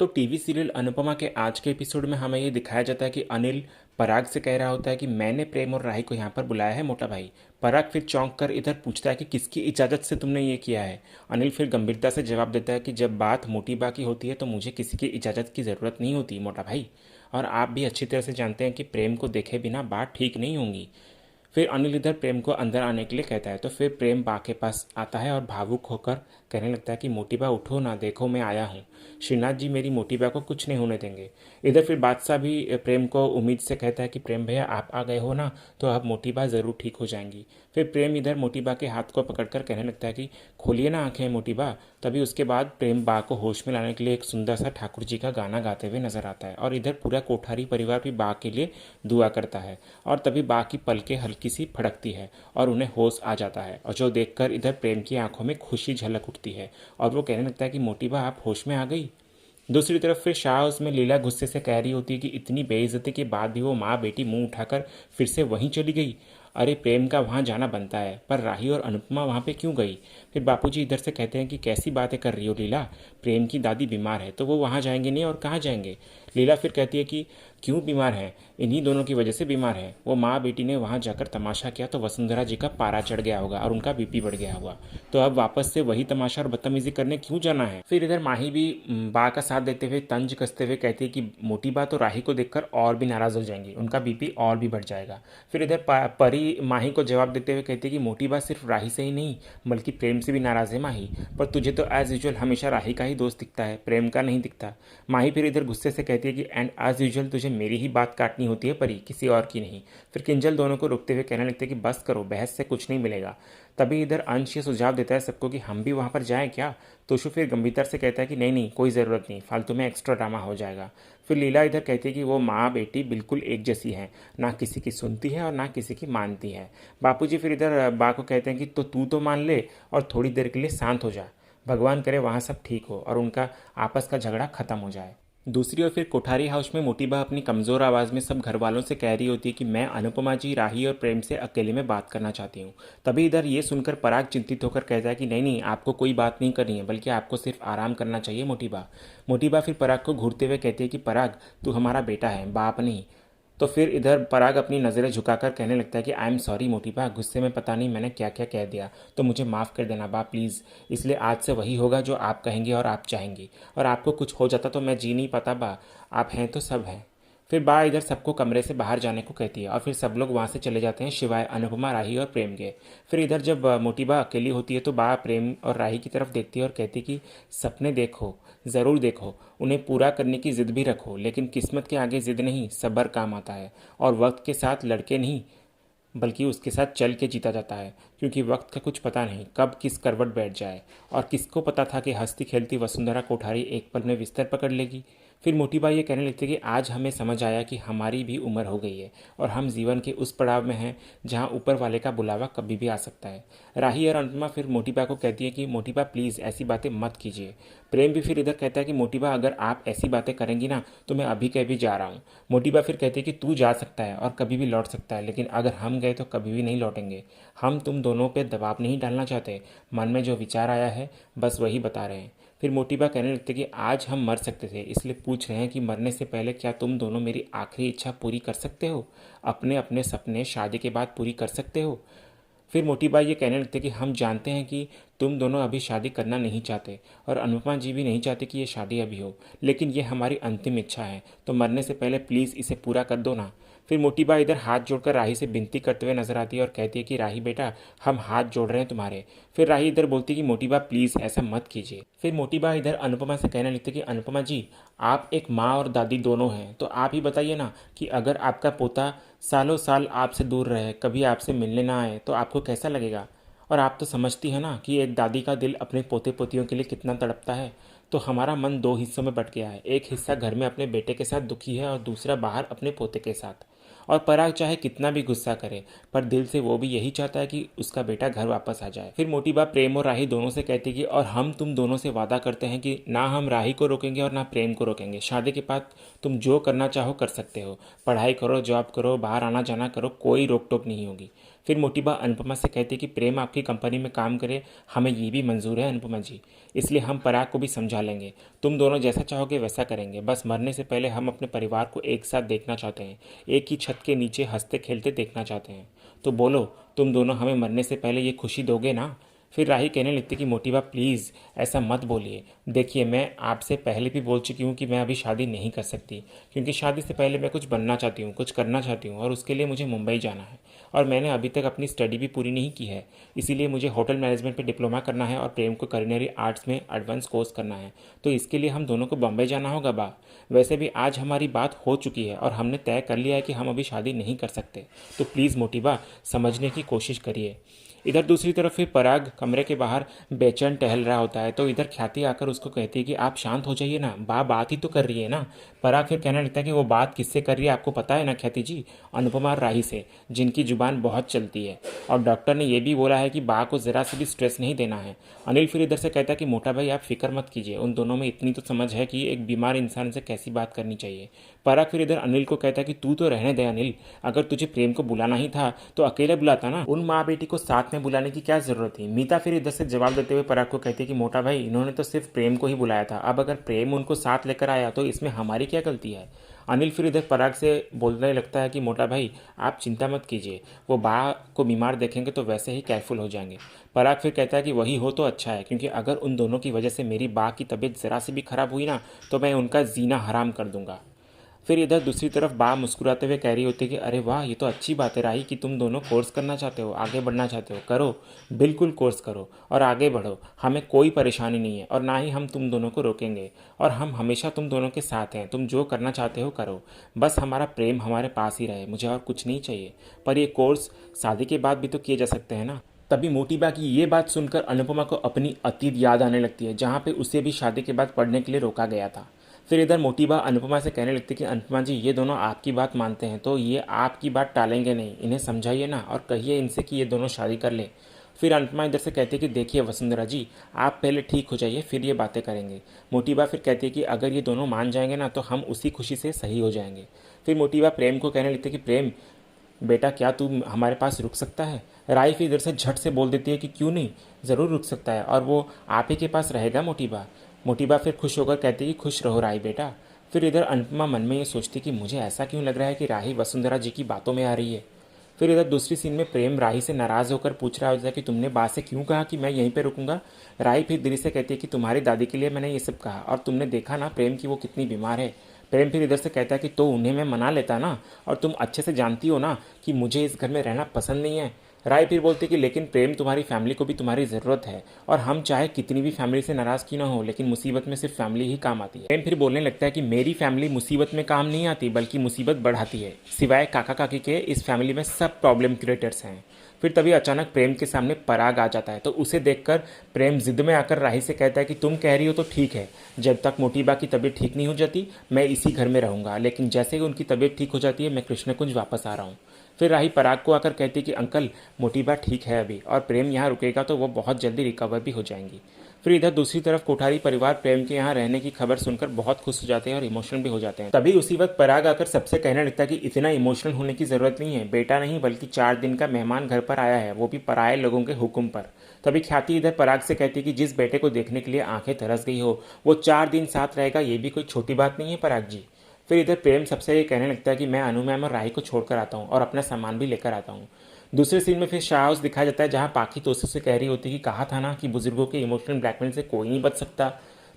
तो TV serial Anupama के आज के एपिसोड में हमें ये दिखाया जाता है कि अनिल पराग से कह रहा होता है कि मैंने प्रेम और राही को यहाँ पर बुलाया है मोटा भाई। पराग फिर चौंक कर इधर पूछता है कि किसकी इजाज़त से तुमने ये किया है। अनिल फिर गंभीरता से जवाब देता है कि जब बात मोटी बा की होती है तो मुझे किसी की इजाज़त की ज़रूरत नहीं होती मोटा भाई। और आप भी अच्छी तरह से जानते हैं कि प्रेम को देखे बिना बात ठीक नहीं होंगी। फिर अनिल इधर प्रेम को अंदर आने के लिए कहता है तो फिर प्रेम बा के पास आता है और भावुक होकर कहने लगता है कि मोटी बा उठो ना, देखो मैं आया हूँ। श्रीनाथ जी मेरी मोटी बा को कुछ नहीं होने देंगे। इधर फिर बादशाह भी प्रेम को उम्मीद से कहता है कि प्रेम भैया आप आ गए हो ना, तो अब मोटी बा ज़रूर ठीक हो जाएंगी। फिर प्रेम इधर मोटी बा के हाथ को पकड़कर कहने लगता है कि खोलिए ना आंखें मोटी बा। तभी उसके बाद प्रेम बा को होश में लाने के लिए एक सुंदर सा ठाकुर जी का गाना गाते हुए नजर आता है और इधर पूरा कोठारी परिवार भी बा के लिए दुआ करता है। और तभी बा की पलकें हल्की सी फड़कती है और उन्हें होश आ जाता है, और जो देखकर इधर प्रेम की आंखों में खुशी झलक उठती है और वो कहने लगता है कि मोटी बा आप होश में आ गई। दूसरी तरफ फिर शाह उसमें लीला गुस्से से कह रही होती है कि इतनी बेइज्जती के बाद भी वो माँ बेटी मुंह उठाकर फिर से वहीं चली गई। अरे प्रेम का वहाँ जाना बनता है, पर राही और अनुपमा वहाँ पे क्यों गई। फिर बापूजी इधर से कहते हैं कि कैसी बातें कर रही हो लीला, प्रेम की दादी बीमार है तो वो वहाँ जाएंगे नहीं और कहाँ जाएंगे। लीला फिर कहती है कि क्यों बीमार है, इन्हीं दोनों की वजह से बीमार है। वो माँ बेटी ने वहाँ जाकर तमाशा किया तो वसुंधरा जी का पारा चढ़ गया होगा और उनका बीपी बढ़ गया होगा, तो अब वापस से वही तमाशा और बदतमीजी करने क्यों जाना है। फिर इधर माही भी बा का साथ देते हुए तंज कसते हुए कहती है कि मोटी बा तो राही को देखकर और भी नाराज हो जाएंगी, उनका बीपी और भी बढ़ जाएगा। फिर इधर परी माही को जवाब देते हुए कहती है कि मोटी बा सिर्फ राही से ही नहीं बल्कि प्रेम से भी नाराज है माही, पर तुझे तो एज यूजुअल हमेशा राही का ही दोस्त दिखता है, प्रेम का नहीं दिखता। माही फिर इधर गुस्से से कहती है कि एंड एज यूजुअल तुझे मेरी ही बात काटनी होती है परी, किसी और की नहीं। फिर किंजल दोनों को रुकते हुए कहने लगते हैं कि बस करो, बहस से कुछ नहीं मिलेगा। तभी इधर अंश ये सुझाव देता है सबको कि हम भी वहाँ पर जाएं क्या। तोशु फिर गंभीरता से कहता है कि नहीं नहीं कोई ज़रूरत नहीं, फालतू में एक्स्ट्रा ड्रामा हो जाएगा। फिर लीला इधर कहती है कि वो माँ बेटी बिल्कुल एक जैसी हैं, ना किसी की सुनती है और ना किसी की मानती है। बापूजी फिर इधर बा को कहते हैं कि तो तू तो मान ले और थोड़ी देर के लिए शांत हो जा, भगवान करे वहाँ सब ठीक हो और उनका आपस का झगड़ा खत्म हो जाए। दूसरी ओर फिर कोठारी हाउस में मोटी बा अपनी कमज़ोर आवाज़ में सब घर वालों से कह रही होती है कि मैं अनुपमा जी, राही और प्रेम से अकेले में बात करना चाहती हूँ। तभी इधर ये सुनकर पराग चिंतित होकर कहता है कि नहीं नहीं आपको कोई बात नहीं करनी है, बल्कि आपको सिर्फ आराम करना चाहिए मोटी बा। मोटी बा फिर पराग को घूरते हुए कहती है कि पराग तू हमारा बेटा है, बाप नहीं। तो फिर इधर पराग अपनी नज़रें झुकाकर कहने लगता है कि आई एम सॉरी मोटी बा, गुस्से में पता नहीं मैंने क्या क्या कह दिया, तो मुझे माफ़ कर देना बा प्लीज़। इसलिए आज से वही होगा जो आप कहेंगे और आप चाहेंगी, और आपको कुछ हो जाता तो मैं जी नहीं पाता बा, आप हैं तो सब हैं। फिर बा इधर सबको कमरे से बाहर जाने को कहती है और फिर सब लोग वहाँ से चले जाते हैं सिवाय अनुपमा, राही और प्रेम के। फिर इधर जब मोटी बा अकेली होती है तो बा प्रेम और राही की तरफ देखती है और कहती कि सपने देखो, ज़रूर देखो, उन्हें पूरा करने की ज़िद भी रखो, लेकिन किस्मत के आगे ज़िद नहीं सब्र काम आता है, और वक्त के साथ लड़के नहीं बल्कि उसके साथ चल के जीता जाता है, क्योंकि वक्त का कुछ पता नहीं कब किस करवट बैठ जाए। और किसको पता था कि हंसती खेलती वसुंधरा कोठारी एक पल में बिस्तर पकड़ लेगी। फिर मोटी बाई ये कहने लगती है कि आज हमें समझ आया कि हमारी भी उम्र हो गई है और हम जीवन के उस पड़ाव में हैं जहाँ ऊपर वाले का बुलावा कभी भी आ सकता है। राही और अनुपमा फिर मोटी बा को कहती है कि मोटी बा प्लीज़ ऐसी बातें मत कीजिए। प्रेम भी फिर इधर कहता है कि मोटी बा अगर आप ऐसी बातें करेंगी ना तो मैं अभी कह भी जा रहा हूँ। मोटी बा फिर कहती है कि तू जा सकता है और कभी भी लौट सकता है, लेकिन अगर हम गए तो कभी भी नहीं लौटेंगे। हम तुम दोनों पे दबाव नहीं डालना चाहते, मन में जो विचार आया है बस वही बता रहे हैं। फिर मोटी बा कहने लगते कि आज हम मर सकते थे, इसलिए पूछ रहे हैं कि मरने से पहले क्या तुम दोनों मेरी आखिरी इच्छा पूरी कर सकते हो, अपने अपने सपने शादी के बाद पूरी कर सकते हो। फिर मोटी बाई ये कहने लगते कि हम जानते हैं कि तुम दोनों अभी शादी करना नहीं चाहते और अनुपमा जी भी नहीं चाहते कि ये शादी अभी हो, लेकिन ये हमारी अंतिम इच्छा है, तो मरने से पहले प्लीज़ इसे पूरा कर दो ना। फिर मोटी बाई इधर हाथ जोड़कर राही से विनती करते हुए नजर आती है और कहती है कि राही बेटा हम हाथ जोड़ रहे हैं तुम्हारे। फिर राही इधर बोलती है कि मोटी बा प्लीज़ ऐसा मत कीजिए। फिर मोटी बा इधर अनुपमा से कहने लगती कि अनुपमा जी आप एक माँ और दादी दोनों हैं, तो आप ही बताइए ना कि अगर आपका पोता सालों साल आपसे दूर रहे, कभी आपसे मिलने ना आए, तो आपको कैसा लगेगा। और आप तो समझती हैं ना कि एक दादी का दिल अपने पोते पोतियों के लिए कितना तड़पता है। तो हमारा मन दो हिस्सों में बट गया है, एक हिस्सा घर में अपने बेटे के साथ दुखी है और दूसरा बाहर अपने पोते के साथ। और पराग चाहे कितना भी गुस्सा करे, पर दिल से वो भी यही चाहता है कि उसका बेटा घर वापस आ जाए। फिर मोटी बाप प्रेम और राही दोनों से कहती कि और हम तुम दोनों से वादा करते हैं कि ना हम राही को रोकेंगे और ना प्रेम को रोकेंगे। शादी के बाद तुम जो करना चाहो कर सकते हो, पढ़ाई करो, जॉब करो, बाहर आना जाना करो, कोई रोक टोक नहीं होगी। फिर मोटिबा अनुपमा से कहती है कि प्रेम आपकी कंपनी में काम करे, हमें ये भी मंजूर है अनुपमा जी, इसलिए हम पराग को भी समझा लेंगे। तुम दोनों जैसा चाहोगे वैसा करेंगे, बस मरने से पहले हम अपने परिवार को एक साथ देखना चाहते हैं, एक ही छत के नीचे हंसते खेलते देखना चाहते हैं। तो बोलो, तुम दोनों हमें मरने से पहले ये खुशी दोगे ना? फिर राही कहने लगती कि मोटिबा प्लीज़ ऐसा मत बोलिए। देखिए, मैं आपसे पहले भी बोल चुकी हूँ कि मैं अभी शादी नहीं कर सकती, क्योंकि शादी से पहले मैं कुछ बनना चाहती हूँ, कुछ करना चाहती हूँ, और उसके लिए मुझे मुंबई जाना है। और मैंने अभी तक अपनी स्टडी भी पूरी नहीं की है, इसीलिए मुझे होटल मैनेजमेंट पे डिप्लोमा करना है और प्रेम को कुलिनरी आर्ट्स में एडवांस कोर्स करना है। तो इसके लिए हम दोनों को बम्बई जाना होगा बा। वैसे भी आज हमारी बात हो चुकी है और हमने तय कर लिया है कि हम अभी शादी नहीं कर सकते। तो प्लीज़ मोटिबा, समझने की कोशिश करिए। इधर दूसरी तरफ फिर पराग कमरे के बाहर बेचैन टहल रहा होता है, तो इधर ख्याति आकर उसको कहती है कि आप शांत हो जाइए ना, बात ही तो कर रही है ना। पराग फिर कहने लगता है कि वो बात किससे कर रही है आपको पता है ना ख्याति जी, अनुपमा और राही से, जिनकी जुबान बहुत चलती है, और डॉक्टर ने यह भी बोला है कि बा को ज़रा से भी स्ट्रेस नहीं देना है। अनिल फिर इधर से कहता है कि मोटा भाई आप फिक्र मत कीजिए, उन दोनों में इतनी तो समझ है कि एक बीमार इंसान से कैसी बात करनी चाहिए। पराग फिर इधर अनिल को कहता है कि तू तो रहने दे अनिल, अगर तुझे प्रेम को बुलाना ही था तो अकेले बुलाता ना, उन माँ बेटी को साथ में बुलाने की क्या जरूरत थी। मीता फिर इधर से जवाब देते हुए पराग को कहती है कि मोटा भाई, इन्होंने तो सिर्फ प्रेम को ही बुलाया था, अब अगर प्रेम उनको साथ लेकर आया तो इसमें हमारी क्या गलती है। अनिल फिर इधर पराग से बोलने लगता है कि मोटा भाई आप चिंता मत कीजिए, वो बा को बीमार देखेंगे तो वैसे ही केयरफुल हो जाएंगे। पराग फिर कहता है कि वही हो तो अच्छा है, क्योंकि अगर उन दोनों की वजह से मेरी बा की तबीयत ज़रा सी भी खराब हुई ना तो मैं उनका जीना हराम कर दूंगा। फिर इधर दूसरी तरफ बा मुस्कुराते हुए कह रही होती है कि अरे वाह, ये तो अच्छी बात है राही कि तुम दोनों कोर्स करना चाहते हो, आगे बढ़ना चाहते हो, करो, बिल्कुल कोर्स करो और आगे बढ़ो, हमें कोई परेशानी नहीं है और ना ही हम तुम दोनों को रोकेंगे, और हम हमेशा तुम दोनों के साथ हैं, तुम जो करना चाहते हो करो, बस हमारा प्रेम हमारे पास ही रहे, मुझे और कुछ नहीं चाहिए। पर ये कोर्स शादी के बाद भी तो किए जा सकते हैं ना। तभी मोटिबा की ये बात सुनकर अनुपमा को अपनी अतीत याद आने लगती है, जहाँ पे उसे भी शादी के बाद पढ़ने के लिए रोका गया था। फिर इधर मोटिबा अनुपमा से कहने लगती कि अनुपमा जी, ये दोनों आपकी बात मानते हैं तो ये आपकी बात टालेंगे नहीं, इन्हें समझाइए ना और कहिए इनसे कि ये दोनों शादी कर ले। फिर अनुपमा इधर से कहती है कि देखिए वसुंधरा जी, आप पहले ठीक हो जाइए फिर ये बातें करेंगे। मोटिबा फिर कहती है कि अगर ये दोनों मान जाएंगे ना तो हम उसी खुशी से सही हो जाएंगे। फिर मोटिबा प्रेम को कहने लगती है कि प्रेम बेटा, क्या तू हमारे पास रुक सकता है। राई फिर इधर से झट से बोल देती है कि क्यों नहीं, ज़रूर रुक सकता है और वो आप ही के पास रहेगा मोटिबा। मोटिबा फिर खुश होकर कहती है कि खुश रहो राई बेटा। फिर इधर अनुपमा मन में ये सोचती कि मुझे ऐसा क्यों लग रहा है कि राही वसुंधरा जी की बातों में आ रही है। फिर इधर दूसरी सीन में प्रेम राही से नाराज़ होकर पूछ रहा होता है कि तुमने बात से क्यों कहा कि मैं यहीं पे रुकूंगा। राही फिर दिल से कहती है कि तुम्हारी दादी के लिए मैंने ये सब कहा और तुमने देखा ना प्रेम की वो कितनी बीमार है। प्रेम फिर इधर से कहता है कि तो उन्हें मैं मना लेता ना, और तुम अच्छे से जानती हो ना कि मुझे इस घर में रहना पसंद नहीं है। राय फिर बोलती कि लेकिन प्रेम, तुम्हारी फैमिली को भी तुम्हारी ज़रूरत है, और हम चाहे कितनी भी फैमिली से नाराज़ क्यों ना हो, लेकिन मुसीबत में सिर्फ फैमिली ही काम आती है। प्रेम फिर बोलने लगता है कि मेरी फैमिली मुसीबत में काम नहीं आती बल्कि मुसीबत बढ़ाती है, सिवाय काका काकी के इस फैमिली में सब प्रॉब्लम क्रिएटर्स हैं। फिर तभी अचानक प्रेम के सामने पराग आ जाता है, तो उसे देखकर प्रेम जिद में आकर राही से कहता है कि तुम कह रही हो तो ठीक है, जब तक मोटीबा की तबीयत ठीक नहीं हो जाती मैं इसी घर में रहूँगा, लेकिन जैसे ही उनकी तबीयत ठीक हो जाती है मैं कृष्णकुंज वापस आ रहा हूँ। फिर राही पराग को आकर कहती कि अंकल, मोटीबा ठीक है अभी, और प्रेम यहाँ रुकेगा तो वो बहुत जल्दी रिकवर भी हो जाएंगी। फिर इधर दूसरी तरफ कोठारी परिवार प्रेम के यहाँ रहने की खबर सुनकर बहुत खुश हो जाते हैं और इमोशनल भी हो जाते हैं। तभी उसी वक्त पराग आकर सबसे कहने लगता है कि इतना इमोशनल होने की जरूरत नहीं है, बेटा नहीं बल्कि 4 दिन का मेहमान घर पर आया है, वो भी पराये लोगों के हुक्म पर। तभी ख्याति इधर पराग से कहती कि जिस बेटे को देखने के लिए आंखें तरस गई हो वो 4 दिन साथ रहेगा, ये भी कोई छोटी बात नहीं है पराग जी। फिर इधर प्रेम सबसे ये कहने लगता है कि मैं अनु मैम और राही को छोड़कर आता हूँ और अपना सामान भी लेकर आता हूँ। दूसरे सीन में फिर शाह हाउस दिखाया जाता है, जहाँ पाखी तोशु से कह रही होती है कि कहा था ना कि बुजुर्गों के इमोशनल ब्लैकमेल से कोई नहीं बच सकता।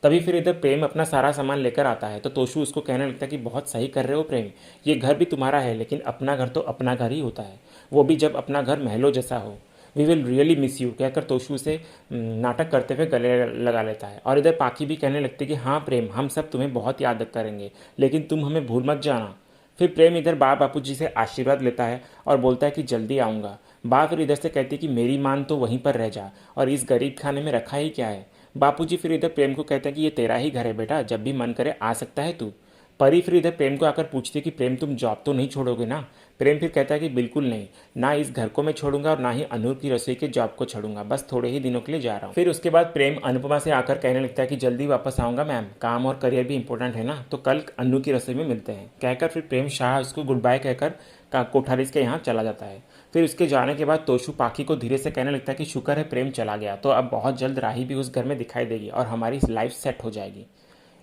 तभी फिर इधर प्रेम अपना सारा सामान लेकर आता है, तो तोशु उसको कहने लगता है कि बहुत सही कर रहे हो प्रेम, ये घर भी तुम्हारा है लेकिन अपना घर तो अपना घर ही होता है, वो भी जब अपना घर महलों जैसा हो। We will really miss you कहकर तोशु से नाटक करते हुए गले लगा लेता है। और इधर पाखी भी कहने लगती है कि हाँ प्रेम, हम सब तुम्हें बहुत याद करेंगे लेकिन तुम हमें भूल मत जाना। फिर प्रेम इधर बापू जी से आशीर्वाद लेता है और बोलता है कि जल्दी आऊँगा। बा फिर इधर से कहती है कि मेरी मान तो वहीं पर रह जा, और इस गरीब खाने में रखा ही क्या है। बापूजी फिर इधर प्रेम को कहते हैं कि ये तेरा ही घर है बेटा, जब भी मन करे आ सकता है तू। परी फिर इधर प्रेम को आकर पूछती है कि प्रेम तुम जॉब तो नहीं छोड़ोगे ना। प्रेम फिर कहता है कि बिल्कुल नहीं, ना इस घर को मैं छोड़ूंगा और ना ही अनूर की रसोई के जॉब को छोड़ूंगा, बस थोड़े ही दिनों के लिए जा रहा हूँ। फिर उसके बाद प्रेम अनुपमा से आकर कहने लगता है कि जल्दी वापस आऊंगा मैम, काम और करियर भी इंपॉर्टेंट है ना, तो कल अनु की रसोई में मिलते हैं। कहकर फिर प्रेम शाह उसको गुड बाय कहकर कोठारीज के यहाँ चला जाता है। फिर उसके जाने के बाद तोशु पाखी को धीरे से कहने लगता है कि शुक्र है प्रेम चला गया, तो अब बहुत जल्द राही भी उस घर में दिखाई देगी और हमारी लाइफ सेट हो जाएगी।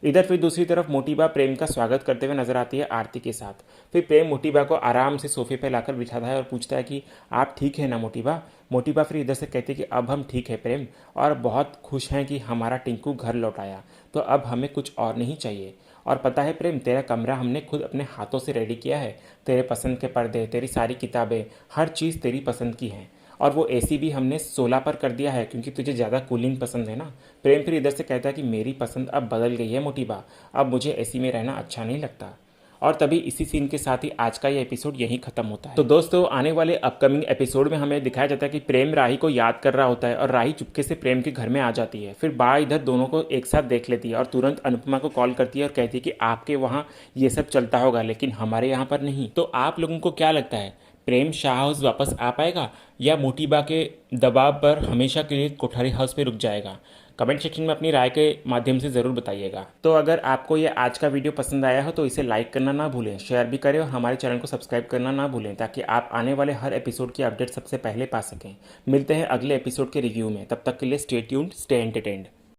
इधर फिर दूसरी तरफ मोटीबा प्रेम का स्वागत करते हुए नजर आती है आरती के साथ। फिर प्रेम मोटीबा को आराम से सोफे पर लाकर बिठाता है और पूछता है कि आप ठीक है ना मोटीबा। मोटीबा फिर इधर से कहती है कि अब हम ठीक है प्रेम, और बहुत खुश हैं कि हमारा टिंकू घर लौट आया, तो अब हमें कुछ और नहीं चाहिए। और पता है प्रेम, तेरा कमरा हमने खुद अपने हाथों से रेडी किया है। तेरे पसंद के पर्दे, तेरी सारी किताबें, हर चीज़ तेरी पसंद की है। और वो एसी भी हमने 16 पर कर दिया है क्योंकि तुझे ज़्यादा कूलिंग पसंद है ना। प्रेम फिर इधर से कहता है कि मेरी पसंद अब बदल गई है मोटीबा, अब मुझे एसी में रहना अच्छा नहीं लगता। और तभी इसी सीन के साथ ही आज का ये एपिसोड यहीं खत्म होता है। तो दोस्तों, आने वाले अपकमिंग एपिसोड में हमें दिखाया जाता है कि प्रेम राही को याद कर रहा होता है और राही चुपके से प्रेम के घर में आ जाती है। फिर बा इधर दोनों को एक साथ देख लेती है और तुरंत अनुपमा को कॉल करती है और कहती है कि आपके वहाँ ये सब चलता होगा लेकिन हमारे यहाँ पर नहीं। तो आप लोगों को क्या लगता है, प्रेम शाह हाउस वापस आ पाएगा या मोटीबा के दबाव पर हमेशा के लिए कोठारी हाउस पे रुक जाएगा? कमेंट सेक्शन में अपनी राय के माध्यम से ज़रूर बताइएगा। तो अगर आपको ये आज का वीडियो पसंद आया हो तो इसे लाइक करना ना भूलें, शेयर भी करें और हमारे चैनल को सब्सक्राइब करना ना भूलें ताकि आप आने वाले हर एपिसोड की अपडेट सबसे पहले पा सकें। मिलते हैं अगले एपिसोड के रिव्यू में, तब तक के लिए स्टे ट्यून्ड, स्टे एंटरटेन्ड।